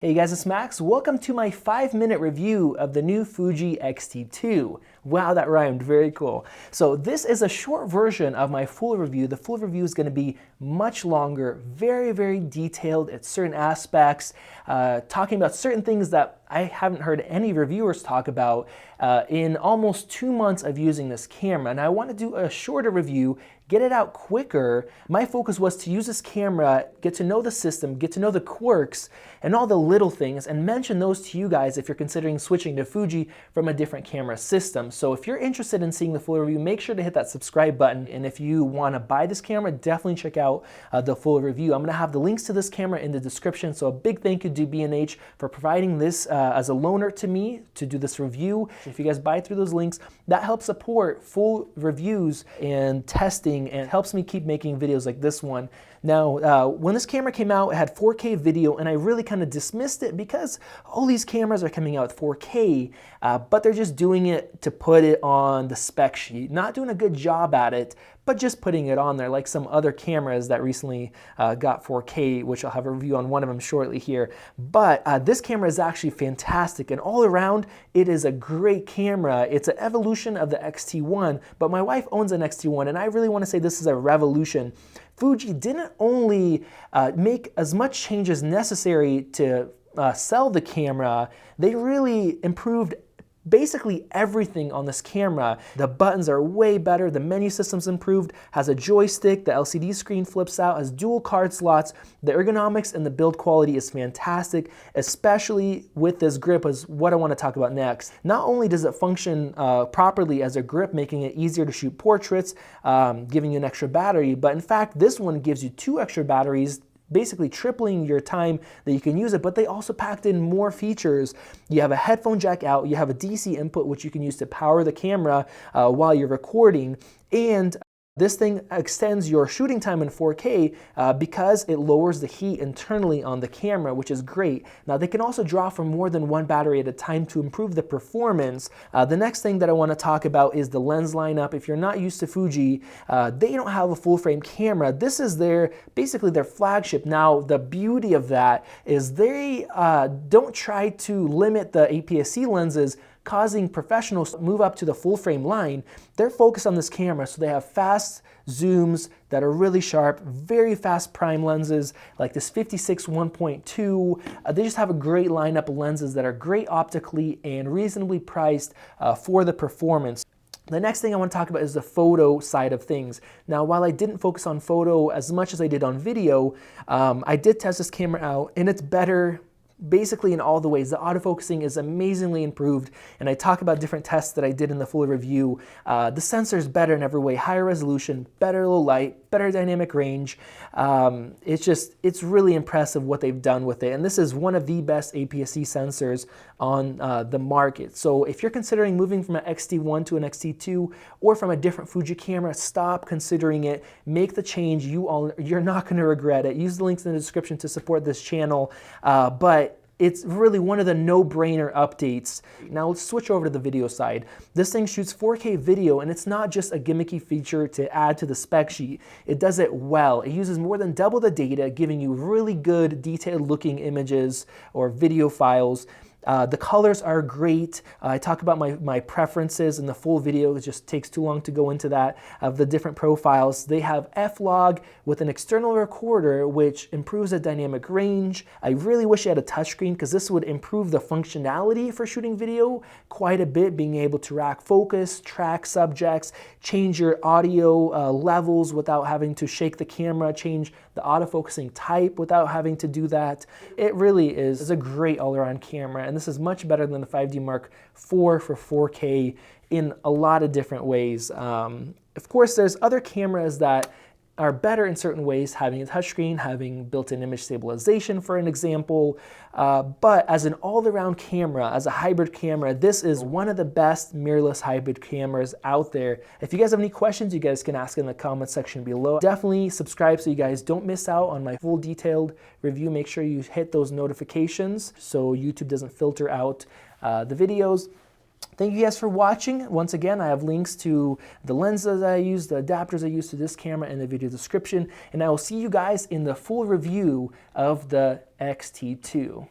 Hey guys, it's Max. Welcome to my 5-minute review of the new Fuji X-T2. Wow, that rhymed, very cool. So this is a short version of my full review. The full review is going to be much longer, very detailed at certain aspects, talking about certain things that I haven't heard any reviewers talk about in almost 2 months of using this camera. And I want to do a shorter review, get it out quicker. My focus was to use this camera, get to know the system, get to know the quirks and all the little things, and mention those to you guys if you're considering switching to Fuji from a different camera system. So if you're interested in seeing the full review, make sure to hit that subscribe button. And if you want to buy this camera, definitely check out the full review. I'm going to have the links to this camera in the description. So a big thank you to B&H for providing this as a loaner to me to do this review. If you guys buy through those links, that helps support full reviews and testing and helps me keep making videos like this one. Now, when this camera came out, it had 4K video, and I really kind of dismissed it because all these cameras are coming out with 4K, but they're just doing it to put it on the spec sheet. Not doing a good job at it, but just putting it on there, like some other cameras that recently got 4K, which I'll have a review on one of them shortly here. But this camera is actually fantastic, and all around, it is a great camera. It's an evolution of the X-T1, but my wife owns an X-T1, and I really want to say this is a revolution. Fuji didn't only make as much change as necessary to sell the camera, they really improved basically everything on this camera. The buttons are way better, the menu system's improved, has a joystick, the LCD screen flips out, has dual card slots, the ergonomics and the build quality is fantastic, especially with this grip is what I want to talk about next. Not only does it function properly as a grip, making it easier to shoot portraits, giving you an extra battery, but in fact this one gives you 2 extra batteries, basically tripling your time that you can use it, but they also packed in more features. You have a headphone jack out, you have a DC input which you can use to power the camera while you're recording, and this thing extends your shooting time in 4K because it lowers the heat internally on the camera, which is great. Now they can also draw from more than one battery at a time to improve the performance. The next thing that I want to talk about is the lens lineup. If you're not used to Fuji, they don't have a full frame camera. This is basically their flagship. Now the beauty of that is they don't try to limit the APS-C lenses, causing professionals to move up to the full frame line. They're focused on this camera, so they have fast zooms that are really sharp, very fast prime lenses like this 56 1.2. They just have a great lineup of lenses that are great optically and reasonably priced for the performance. The next thing I want to talk about is the photo side of things. Now, while I didn't focus on photo as much as I did on video, I did test this camera out, and it's better basically in all the ways. The autofocusing is amazingly improved, and I talk about different tests that I did in the full review. The sensor is better in every way, higher resolution, better low light, better dynamic range. It's really impressive what they've done with it, and this is one of the best APS-C sensors on the market. So if you're considering moving from an X-T1 to an X-T2 or from a different Fuji camera, stop considering it, make the change. You're not going to regret it. Use the links in the description to support this channel, but it's really one of the no-brainer updates. Now let's switch over to the video side. This thing shoots 4K video, and it's not just a gimmicky feature to add to the spec sheet. It does it well. It uses more than double the data, giving you really good detailed looking images or video files. The colors are great. I talk about my preferences in the full video. It just takes too long to go into that, of the different profiles. They have F-Log with an external recorder, which improves the dynamic range. I really wish it had a touchscreen because this would improve the functionality for shooting video quite a bit, being able to rack focus, track subjects, change your audio levels without having to shake the camera, change the autofocusing type without having to do that. It really is a great all-around camera, and this is much better than the 5D Mark IV for 4K in a lot of different ways. Of course, there's other cameras that are better in certain ways, having a touchscreen, having built-in image stabilization, for an example. But as an all-around camera, as a hybrid camera, this is one of the best mirrorless hybrid cameras out there. If you guys have any questions, you guys can ask in the comment section below. Definitely subscribe so you guys don't miss out on my full detailed review. Make sure you hit those notifications so YouTube doesn't filter out the videos. Thank you guys for watching. Once again, I have links to the lenses I use, the adapters I use to this camera in the video description, and I will see you guys in the full review of the X-T2.